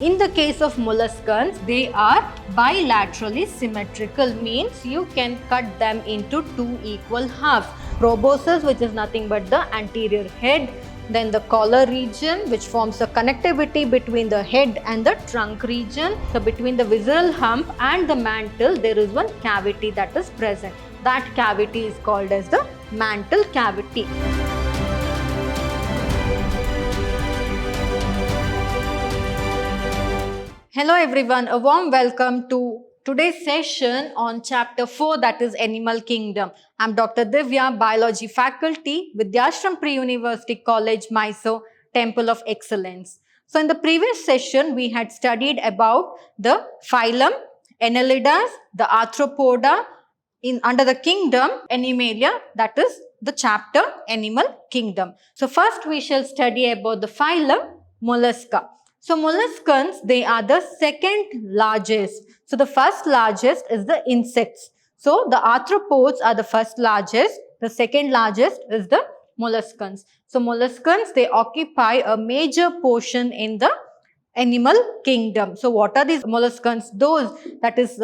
In the case of molluscans, they are bilaterally symmetrical, means you can cut them into two equal halves. Proboscis, which is nothing but the anterior head, then the collar region, which forms the connectivity between the head and the trunk region. So between the visceral hump and the mantle, there is one cavity that is present. That cavity is called as the mantle cavity. Hello everyone, a warm welcome to today's session on chapter 4, that is Animal Kingdom. I'm Dr. Divya, Biology faculty, Vidyashram Pre-University College, Mysore, Temple of Excellence. So in the previous session, we had studied about the phylum, Annelidas, the Arthropoda, under the kingdom Animalia, that is the chapter Animal Kingdom. So first we shall study about the phylum Mollusca. So molluscans, they are the second largest. So the first largest is the insects. So the arthropods are the first largest. The second largest is the molluscans. So molluscans, they occupy a major portion in the animal kingdom. So what are these molluscans? Those, that is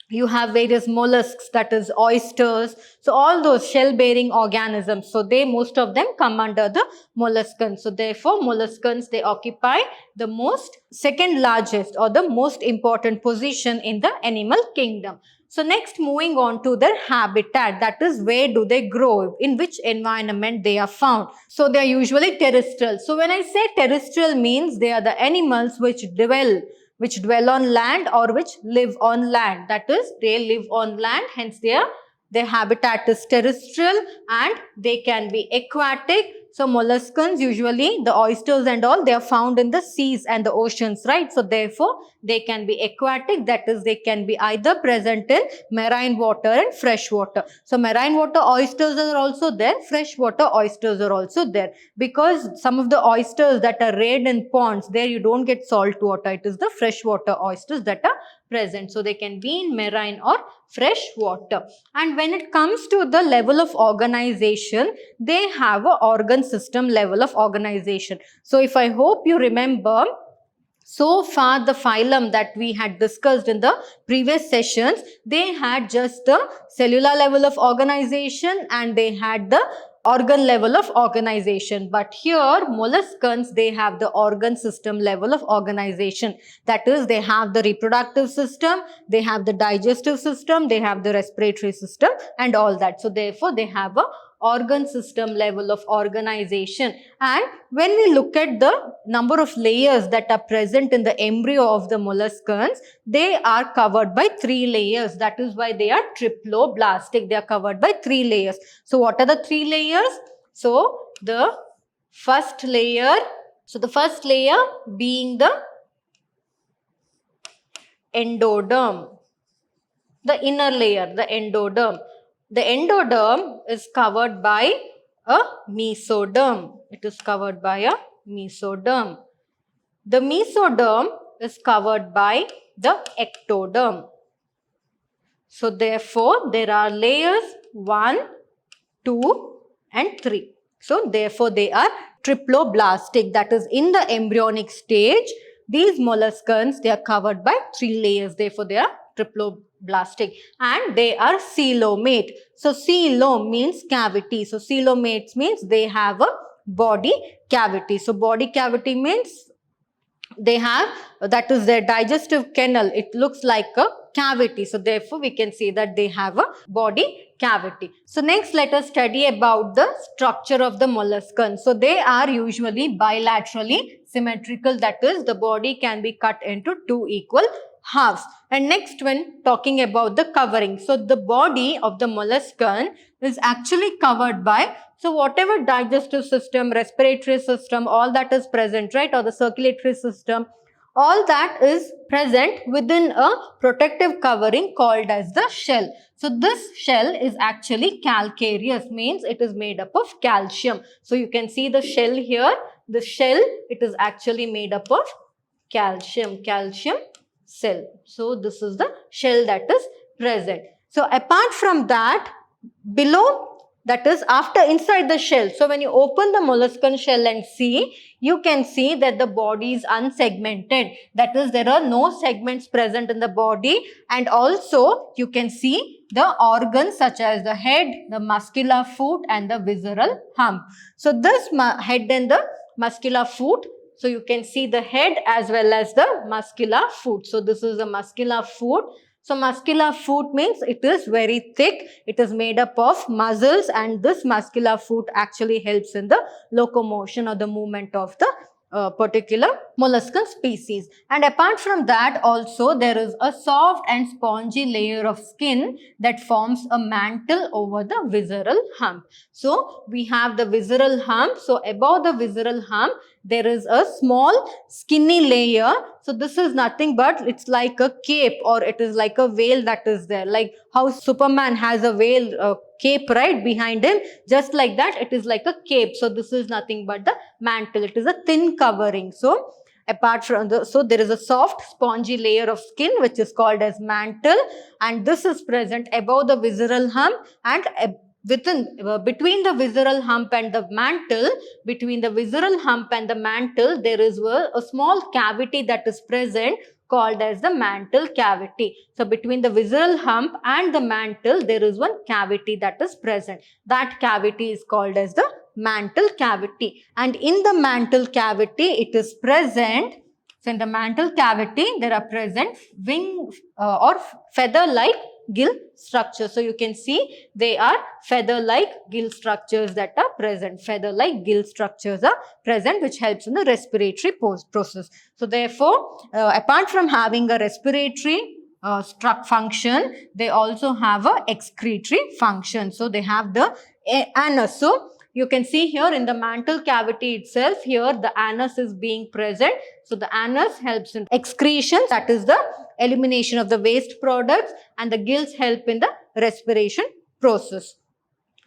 you have various mollusks, that is oysters, so all those shell bearing organisms, so they, most of them come under the molluscans. So therefore molluscans, they occupy the most second largest or the most important position in the animal kingdom. So next, moving on to their habitat, that is where do they grow, in which environment they are found. So they are usually terrestrial. So when I say terrestrial, means they are the animals which dwell on land or which live on land. That is, they live on land, hence their habitat is terrestrial, and they can be aquatic. So molluscans, usually the oysters and all, they are found in the seas and the oceans, right? So therefore they can be aquatic, that is, they can be either present in marine water and fresh water. So marine water oysters are also there, freshwater oysters are also there, because some of the oysters that are reared in ponds, there you don't get salt water, it is the freshwater oysters that are present. So they can be in marine or fresh water. And when it comes to the level of organization, they have an organ system level of organization. So if I hope you remember, so far the phylum that we had discussed in the previous sessions, they had just the cellular level of organization and they had the organ level of organization. But here molluscans, they have the organ system level of organization. That is, they have the reproductive system, they have the digestive system, they have the respiratory system and all that. So therefore they have a organ system level of organization. And when we look at the number of layers that are present in the embryo of the molluscans, they are covered by 3 layers. That is why they are triploblastic. They are covered by 3 layers. So what are the 3 layers? So the first layer being the endoderm, the inner layer, the endoderm. The endoderm is covered by a mesoderm. It is covered by a mesoderm. The mesoderm is covered by the ectoderm. So therefore, there are layers 1, 2 and 3. So therefore, they are triploblastic. That is, in the embryonic stage, these molluscans, they are covered by 3 layers. Therefore, they are triploblastic, and they are coelomate. So coelom means cavity. So coelomates means they have a body cavity. So body cavity means they have, that is their digestive canal, it looks like a cavity. So therefore we can say that they have a body cavity. So next, let us study about the structure of the molluscan. So they are usually bilaterally symmetrical, that is, the body can be cut into 2 equal halves. And next, when talking about the covering, so the body of the molluscan is actually covered by, so whatever digestive system, respiratory system, all that is present, right, or the circulatory system, all that is present within a protective covering called as the shell. So this shell is actually calcareous, means it is made up of calcium. So you can see the shell here, the shell, it is actually made up of calcium cell. So this is the shell that is present. So apart from that, below that is after inside the shell. So when you open the molluscan shell and see, you can see that the body is unsegmented. That is, there are no segments present in the body, and also you can see the organs such as the head, the muscular foot and the visceral hump. So this head and the muscular foot, so you can see the head as well as the muscular foot. So this is the muscular foot. So muscular foot means it is very thick, it is made up of muscles, and this muscular foot actually helps in the locomotion or the movement of the particular molluscan species. And apart from that also, there is a soft and spongy layer of skin that forms a mantle over the visceral hump. So we have the visceral hump. So above the visceral hump, there is a small skinny layer. So this is nothing but it's like a cape, or it is like a veil that is there. Like how Superman has a veil, cape right behind him, just like that it is like a cape. So this is nothing but the mantle. It is a thin covering. So apart from so there is a soft spongy layer of skin which is called as mantle, and this is present above the visceral hump, and between the visceral hump and the mantle, between the visceral hump and the mantle, there is a small cavity that is present called as the mantle cavity. So between the visceral hump and the mantle, there is one cavity that is present. That cavity is called as the mantle cavity. And in the mantle cavity, it is present. So in the mantle cavity, there are present wing or feather-like gill structures. So you can see they are feather-like gill structures that are present. Feather-like gill structures are present, which helps in the respiratory process. So therefore, apart from having a respiratory function, they also have a excretory function. So they have the anus. So you can see here in the mantle cavity itself, here the anus is being present. So the anus helps in excretion, that is the elimination of the waste products, and the gills help in the respiration process.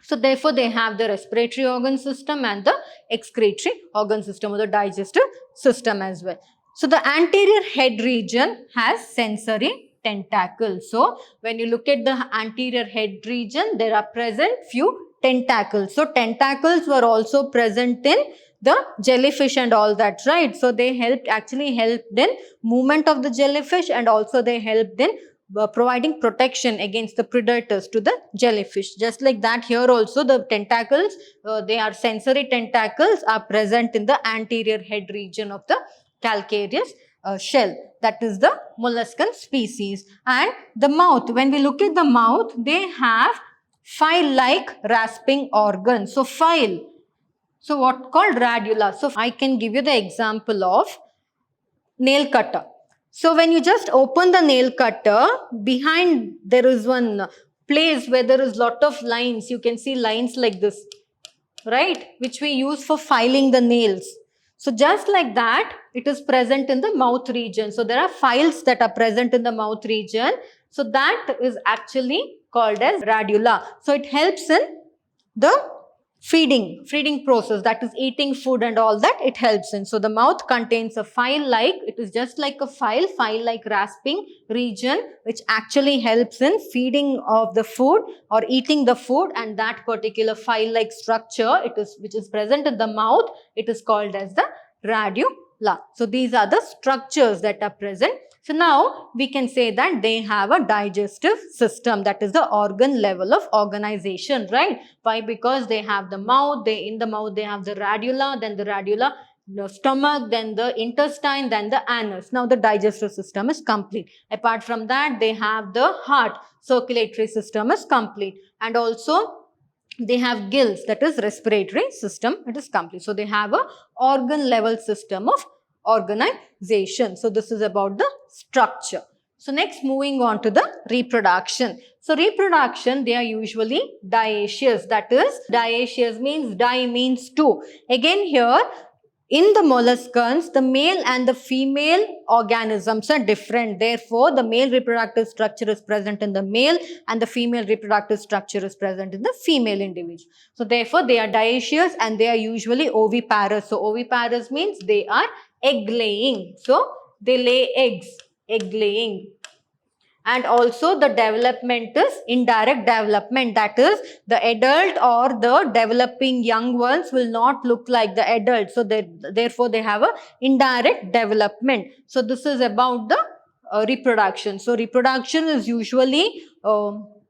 So therefore, they have the respiratory organ system and the excretory organ system, or the digestive system as well. So the anterior head region has sensory tentacles. So when you look at the anterior head region, there are present few tentacles. So tentacles were also present in the jellyfish and all that, right? So they actually helped in movement of the jellyfish, and also they helped in providing protection against the predators to the jellyfish. Just like that, here also the tentacles, they are sensory tentacles, are present in the anterior head region of the calcareous shell, that is the molluscan species. And the mouth, when we look at the mouth, they have file-like rasping organs. So file, so what called radula. So I can give you the example of nail cutter. So when you just open the nail cutter, behind there is one place where there is lot of lines. You can see lines like this, right, which we use for filing the nails. So just like that, it is present in the mouth region. So there are files that are present in the mouth region. So that is actually called as radula. So it helps in the feeding process, that is eating food and all that, it helps in. So the mouth contains a file-like, it is just like a file-like rasping region, which actually helps in feeding of the food or eating the food, and that particular file-like structure, which is present in the mouth, it is called as the radula. So these are the structures that are present. So now we can say that they have a digestive system, that is the organ level of organization, right? Why? Because they have the mouth, in the mouth they have the radula, then the radula, the stomach, then the intestine, then the anus. Now the digestive system is complete. Apart from that, they have the heart, circulatory system is complete, and also they have gills, that is respiratory system, it is complete. So they have a organ level system of organization. So this is about the structure. So next, moving on to the reproduction. So reproduction, they are usually dioecious. That is, dioecious means di means two. Again here, in the molluscans, the male and the female organisms are different. Therefore, the male reproductive structure is present in the male, and the female reproductive structure is present in the female individual. So therefore, they are dioecious, and they are usually oviparous. So oviparous means they are egg laying. So they lay eggs, egg laying. And also the development is indirect development. That is, the adult or the developing young ones will not look like the adult. So therefore they have a indirect development. So this is about the reproduction. So reproduction is usually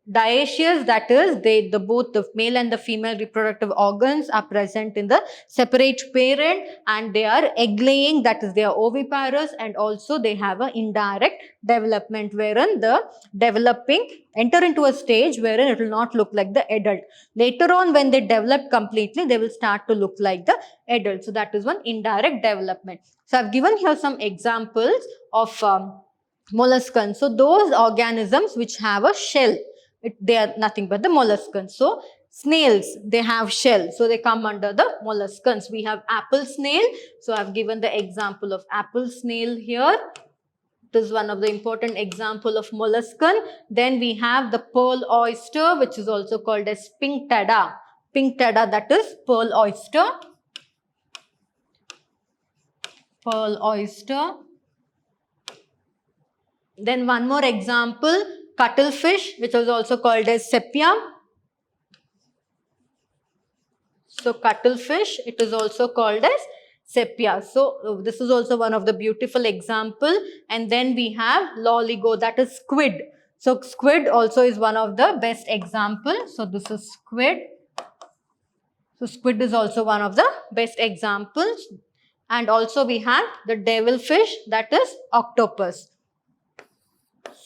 dioecious, that is, both the male and the female reproductive organs are present in the separate parent, and they are egg laying, that is, they are oviparous, and also they have an indirect development wherein the developing enter into a stage wherein it will not look like the adult. Later on, when they develop completely, they will start to look like the adult. So that is one indirect development. So I've given here some examples of molluscans. So those organisms which have a shell, they are nothing but the molluscans. So snails, they have shell, so they come under the molluscans. We have apple snail. So I've given the example of apple snail here. It is one of the important example of molluscan. Then we have the pearl oyster, which is also called as Pinctada. Pinctada, that is pearl oyster. Pearl oyster. Then one more example, cuttlefish, which is also called as Sepia. So cuttlefish, it is also called as Sepia. So this is also one of the beautiful example. And then we have loligo, that is squid. So squid also is one of the best example. So this is squid. So squid is also one of the best examples. And also we have the devilfish, that is octopus.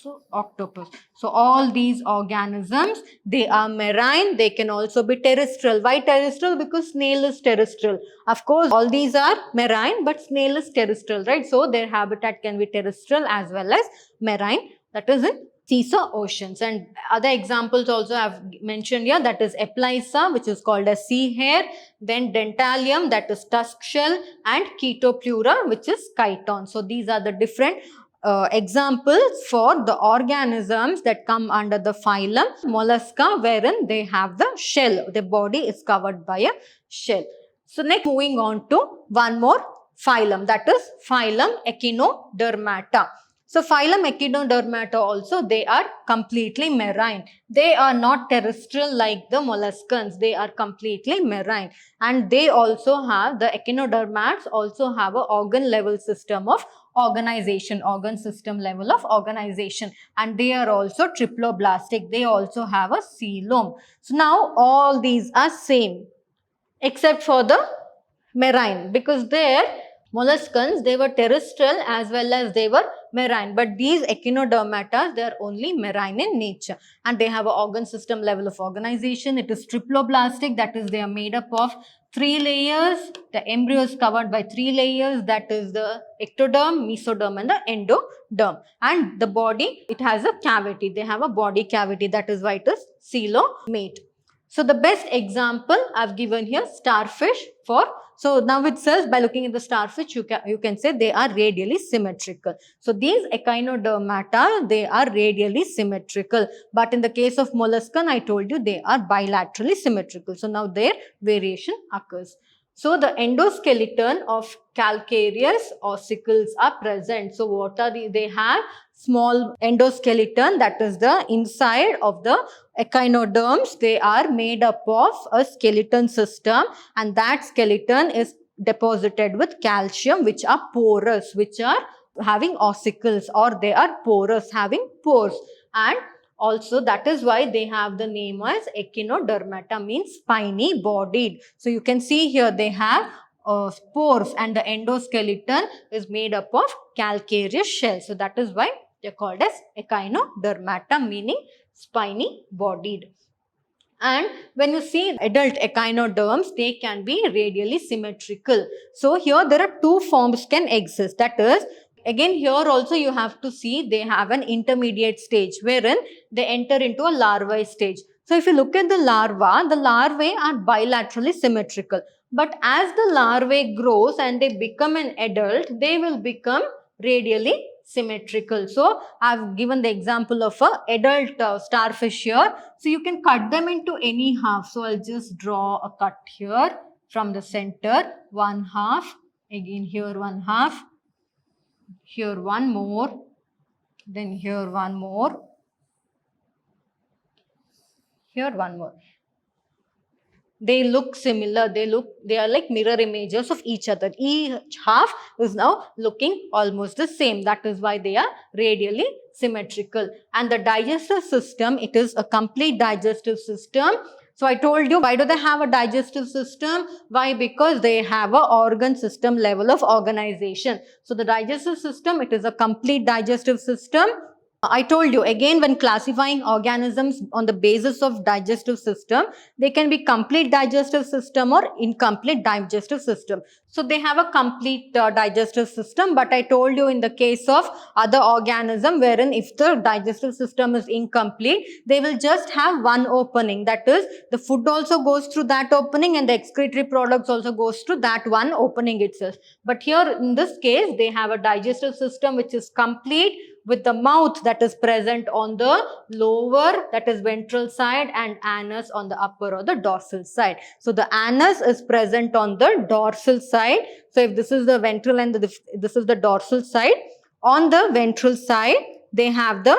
So octopus. So all these organisms, they are marine. They can also be terrestrial. Why terrestrial? Because snail is terrestrial. Of course, all these are marine, but snail is terrestrial, right? So their habitat can be terrestrial as well as marine. That is in seas or oceans. And other examples also I have mentioned here, that is Eplysa, which is called as sea hare, then Dentalium, that is tusk shell, and Chaetopleura, which is chiton. So these are the different examples for the organisms that come under the phylum Mollusca, wherein they have the shell. The body is covered by a shell. So next, moving on to one more phylum, that is phylum Echinodermata. So phylum Echinodermata also, they are completely marine. They are not terrestrial like the molluscans. They are completely marine. And they also have, the echinodermats also have an organ level system of organization, organ system level of organization. And they are also triploblastic. They also have a coelom. So now all these are same except for the marine, because their molluscans, they were terrestrial as well as they were marine, but these echinodermata, they are only marine in nature, and they have an organ system level of organization. It is triploblastic, that is, they are made up of 3 layers. The embryo is covered by 3 layers, that is the ectoderm, mesoderm, and the endoderm. And the body, it has a cavity. They have a body cavity, that is why it is coelomate. So the best example I've given here, starfish. So now itself, by looking at the starfish, you can say they are radially symmetrical. So these echinodermata, they are radially symmetrical. But in the case of molluscan, I told you they are bilaterally symmetrical. So now their variation occurs. So the endoskeleton of calcareous ossicles are present. So what are they have small endoskeleton, that is the inside of the echinoderms. They are made up of a skeleton system, and that skeleton is deposited with calcium, which are porous, which are having ossicles, or they are porous, having pores. And also that is why they have the name as echinodermata, means spiny bodied. So you can see here they have spores, and the endoskeleton is made up of calcareous shell. So that is why they are called as echinodermata, meaning spiny bodied. And when you see adult echinoderms, they can be radially symmetrical. So here there are 2 forms can exist. That is, again here also you have to see they have an intermediate stage wherein they enter into a larvae stage. So if you look at the larvae are bilaterally symmetrical. But as the larvae grows and they become an adult, they will become radially symmetrical. So I've given the example of a adult starfish here. So you can cut them into any half. So I'll just draw a cut here from the center, 1 half, again here 1 half, here one more, Then here one more. Here one more. They look similar. They are like mirror images of each other. Each half is now looking almost the same. That is why they are radially symmetrical. And the digestive system, it is a complete digestive system. So I told you, why do they have a digestive system? Why? Because they have a organ system level of organization. So the digestive system, it is a complete digestive system. I told you again, when classifying organisms on the basis of digestive system, they can be complete digestive system or incomplete digestive system. So they have a complete digestive system, but I told you in the case of other organism wherein if the digestive system is incomplete, they will just have one opening. That is, the food also goes through that opening and the excretory products also goes through that one opening itself. But here in this case, they have a digestive system which is complete, with the mouth that is present on the lower, that is ventral side, and anus on the upper or the dorsal side. So the anus is present on the dorsal side. So if this is the ventral and this is the dorsal side, on the ventral side they have the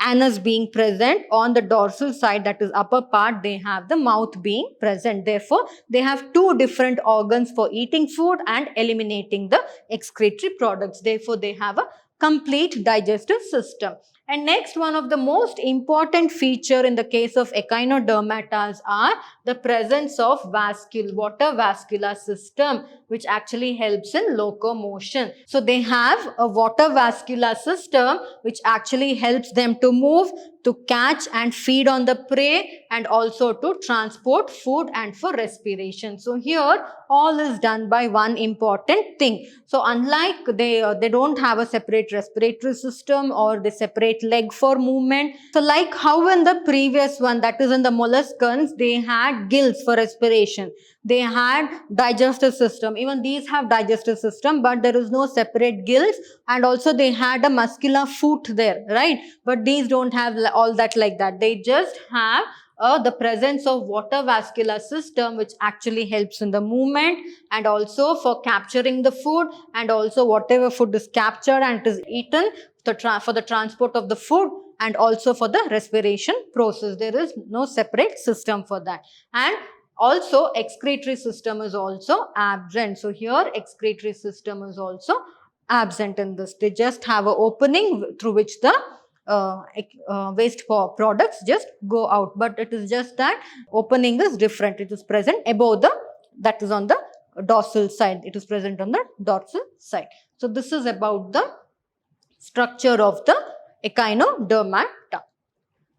anus being present. On the dorsal side, that is upper part, they have the mouth being present. Therefore, they have two different organs for eating food and eliminating the excretory products. Therefore, they have a complete digestive system. And next, one of the most important feature in the case of echinodermata are the presence of water vascular system, which actually helps in locomotion. So they have a water vascular system which actually helps them to move, to catch and feed on the prey, and also to transport food and for respiration. So here all is done by one important thing. So unlike they don't have a separate respiratory system or the separate leg for movement. So like how in the previous one, that is in the molluscans, they had gills for respiration. They had digestive system. Even these have digestive system, but there is no separate gills, and also they had a muscular foot there, right? But these don't have all that like that. They just have the presence of water vascular system, which actually helps in the movement and also for capturing the food, and also whatever food is captured and it is eaten for the transport of the food, and also for the respiration process. There is no separate system for that. And also excretory system is also absent. So here excretory system is also absent in this. They just have an opening through which the waste products just go out, but it is just that opening is different. It is present above that is on the dorsal side. It is present on the dorsal side. So this is about the structure of the echinodermata.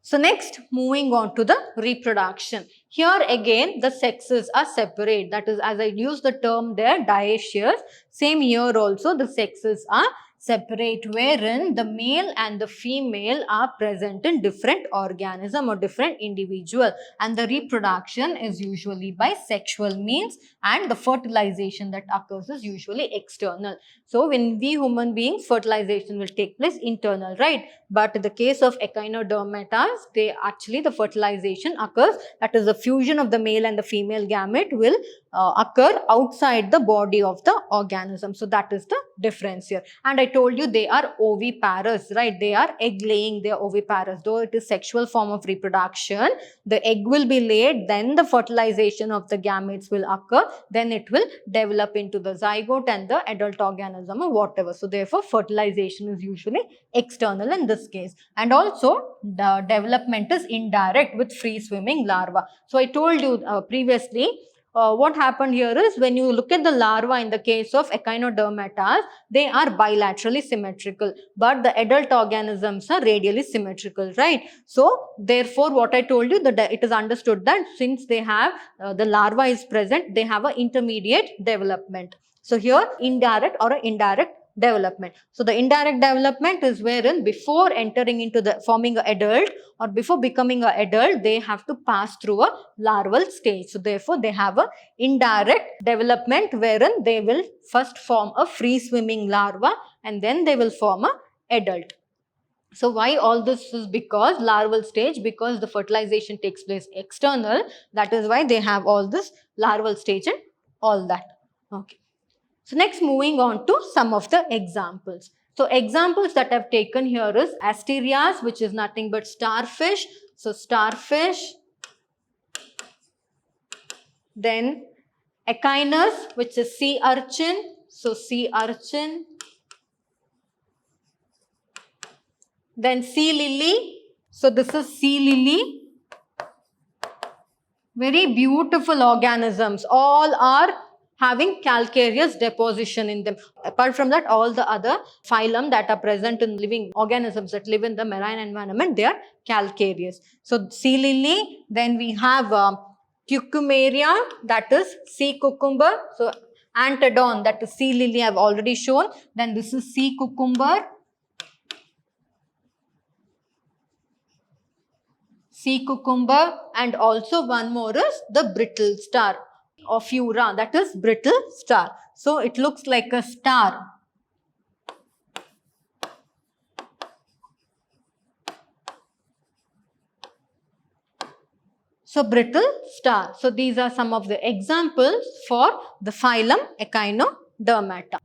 So next, moving on to the reproduction. Here again, the sexes are separate. That is, as I use the term there, dioecious. Same here also, the sexes are separate, wherein the male and the female are present in different organism or different individual, and the reproduction is usually by sexual means, and the fertilization that occurs is usually external. So when we human beings, fertilization will take place internal, right? But in the case of echinodermata, the fertilization occurs, that is the fusion of the male and the female gamete will occur outside the body of the organism. So that is the difference here. And I told you they are oviparous, right? They are egg laying, they are oviparous. Though it is sexual form of reproduction, the egg will be laid, then the fertilization of the gametes will occur, then it will develop into the zygote and the adult organism or whatever. So therefore fertilization is usually external in this case. And also the development is indirect with free swimming larva. So I told you previously, what happened here is, when you look at the larva in the case of echinodermata, they are bilaterally symmetrical, but the adult organisms are radially symmetrical, right? So therefore what I told you, that it is understood that since they have the larva is present, they have an intermediate development. So here indirect or an indirect development. So the indirect development is wherein before entering into the forming an adult or before becoming an adult, they have to pass through a larval stage. So therefore they have a indirect development wherein they will first form a free swimming larva and then they will form a adult. So why all this is because larval stage, because the fertilization takes place external, that is why they have all this larval stage and all that. Okay. So next, moving on to some of the examples. So examples that I've taken here is Asterias, which is nothing but starfish. So starfish. Then Echinus, which is sea urchin. So sea urchin. Then sea lily. So this is sea lily. Very beautiful organisms. All are having calcareous deposition in them. Apart from that, all the other phylum that are present in living organisms that live in the marine environment, they are calcareous. So sea lily. Then we have Cucumeria, that is sea cucumber. So Antedon, that is sea lily, I have already shown. Then this is sea cucumber. Sea cucumber, and also one more is the brittle star, Ophiura, that is brittle star. So it looks like a star. So brittle star. So these are some of the examples for the phylum Echinodermata.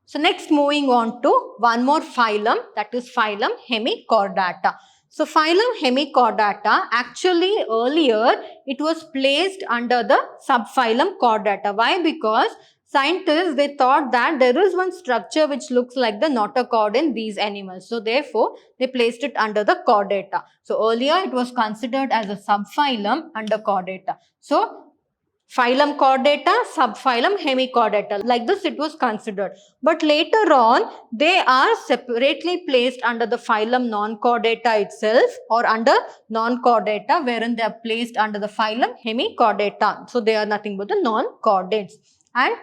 So next, moving on to one more phylum, that is phylum Hemichordata. So phylum Hemichordata, actually earlier it was placed under the subphylum Chordata. Why? Because scientists, they thought that there is one structure which looks like the notochord in these animals. So therefore, they placed it under the Chordata. So earlier it was considered as a subphylum under Chordata. So phylum Chordata, subphylum Hemichordata. Like this it was considered. But later on, they are separately placed under the phylum Non-Chordata itself, or under Non-Chordata, wherein they are placed under the phylum Hemichordata. So they are nothing but the non-chordates. And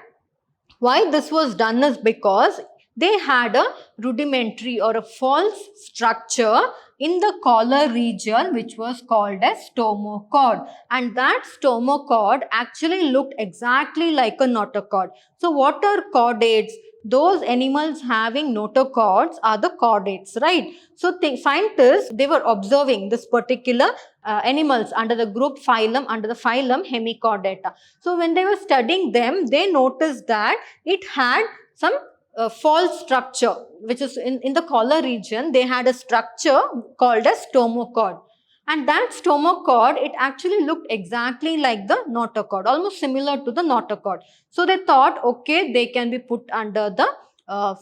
why this was done is because they had a rudimentary or a false structure in the collar region which was called as stomochord, and that stomochord actually looked exactly like a notochord. So what are chordates? Those animals having notochords are the chordates, right? So scientists, they were observing this particular animals under the group phylum, under the phylum Hemichordata. So when they were studying them, they noticed that it had some false structure, which is in the collar region. They had a structure called as stomochord. And that stomochord, it actually looked exactly like the notochord, almost similar to the notochord. So they thought, okay, they can be put under the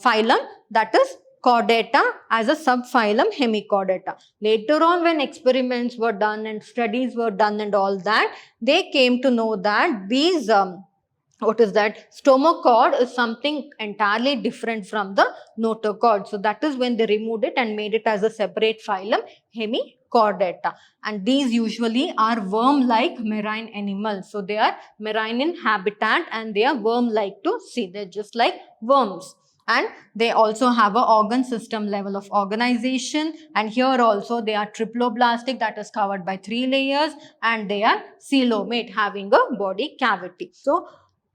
phylum, that is Chordata, as a subphylum Hemichordata. Later on, when experiments were done and studies were done and all that, they came to know that these what is that? Stomochord is something entirely different from the notochord. So that is when they removed it and made it as a separate phylum, Hemichordata. And these usually are worm-like marine animals. So they are marine in habitat and they are worm-like to see. They're just like worms. And they also have an organ system level of organization, and here also they are triploblastic, that is covered by 3 layers, and they are coelomate, having a body cavity. So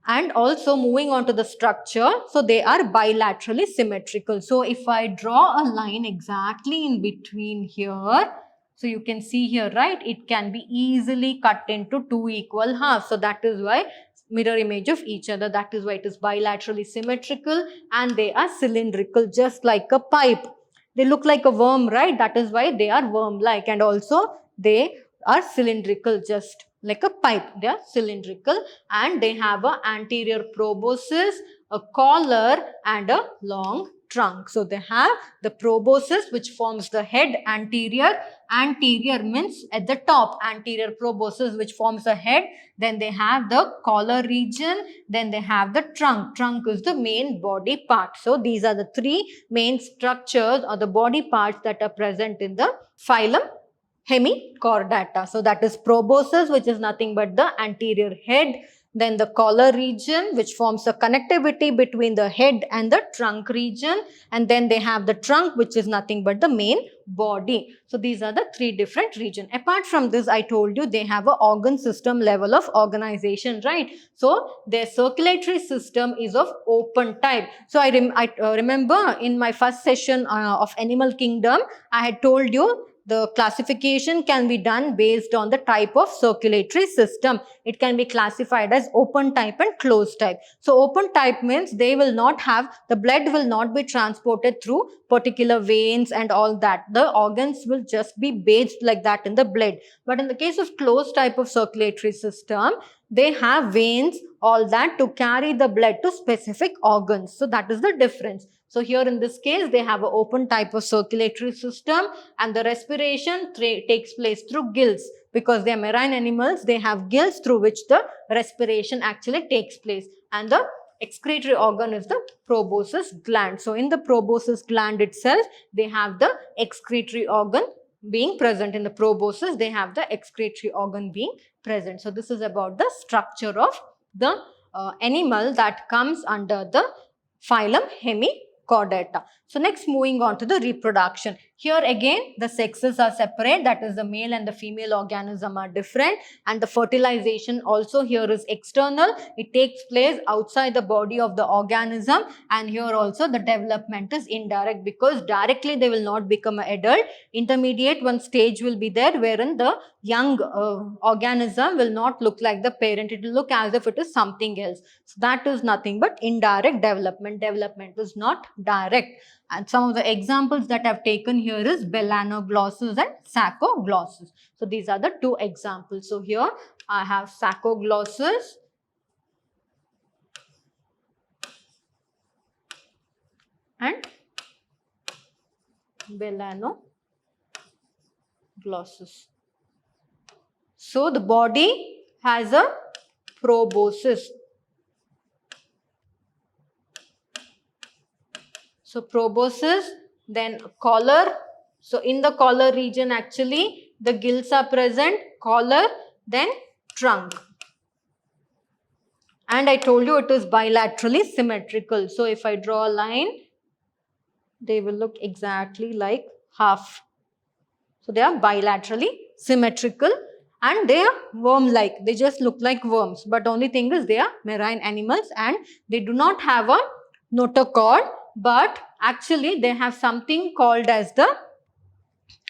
and also moving on to the structure, so they are bilaterally symmetrical. So if I draw a line exactly in between here, so you can see here, right, it can be easily cut into 2 equal halves. So that is why mirror image of each other, that is why it is bilaterally symmetrical, and they are cylindrical, just like a pipe. They look like a worm, right? That is why they are worm-like, and also they are cylindrical, just like a pipe. They are cylindrical, and they have an anterior proboscis, a collar, and a long trunk. So they have the proboscis, which forms the head anterior. Anterior means at the top, anterior proboscis, which forms the head. Then they have the collar region. Then they have the trunk. Trunk is the main body part. So these are the 3 main structures or the body parts that are present in the phylum Hemichordata. So that is proboscis, which is nothing but the anterior head. Then the collar region, which forms the connectivity between the head and the trunk region. And then they have the trunk, which is nothing but the main body. So these are the 3 different regions. Apart from this, I told you they have an organ system level of organization, right? So their circulatory system is of open type. So I remember in my first session of Animal Kingdom, I had told you the classification can be done based on the type of circulatory system. It can be classified as open type and closed type. So open type means they will not have, the blood will not be transported through particular veins and all that. The organs will just be bathed like that in the blood. But in the case of closed type of circulatory system, they have veins, all that, to carry the blood to specific organs. So that is the difference. So here in this case, they have an open type of circulatory system, and the respiration takes place through gills. Because they are marine animals, they have gills through which the respiration actually takes place. And the excretory organ is the proboscis gland. So in the proboscis gland itself, they have the excretory organ being present. In the proboscis, they have the excretory organ being present. So this is about the structure of the animal that comes under the phylum Hemichordata. So next, moving on to the reproduction. Here again the sexes are separate, that is the male and the female organism are different, and the fertilization also here is external. It takes place outside the body of the organism, and here also the development is indirect, because directly they will not become an adult. Intermediate one stage will be there wherein the young organism will not look like the parent, it will look as if it is something else. So that is nothing but indirect development. Development is not direct. And some of the examples that I've taken here is Belanoglossus and Sacoglossus. So these are the two examples. So here I have Sacoglossus and Belanoglossus. So the body has a proboscis. So proboscis, then collar. So in the collar region actually the gills are present, collar, then trunk. And I told you it is bilaterally symmetrical. So if I draw a line, they will look exactly like half. So they are bilaterally symmetrical, and they are worm-like. They just look like worms. But only thing is they are marine animals and they do not have a notochord, but actually they have something called as the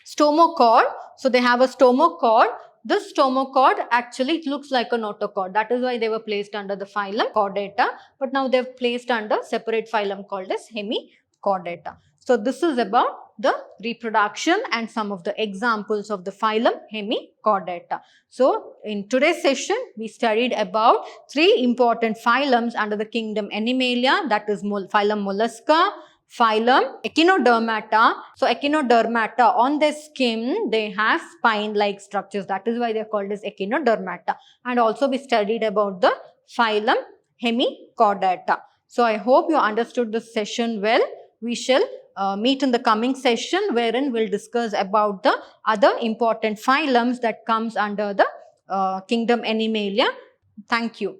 stomochord. So they have a stomochord. This stomochord actually looks like a notochord. That is why they were placed under the phylum Chordata, but now they have placed under separate phylum called as Hemichordata. So this is about the reproduction and some of the examples of the phylum Hemichordata. So in today's session, we studied about 3 important phylums under the kingdom Animalia, that is phylum Mollusca, phylum Echinodermata. So Echinodermata, on their skin they have spine-like structures. That is why they are called as Echinodermata. And also we studied about the phylum Hemichordata. So I hope you understood this session well. We shall meet in the coming session, wherein we'll discuss about the other important phylums that comes under the kingdom Animalia. Thank you.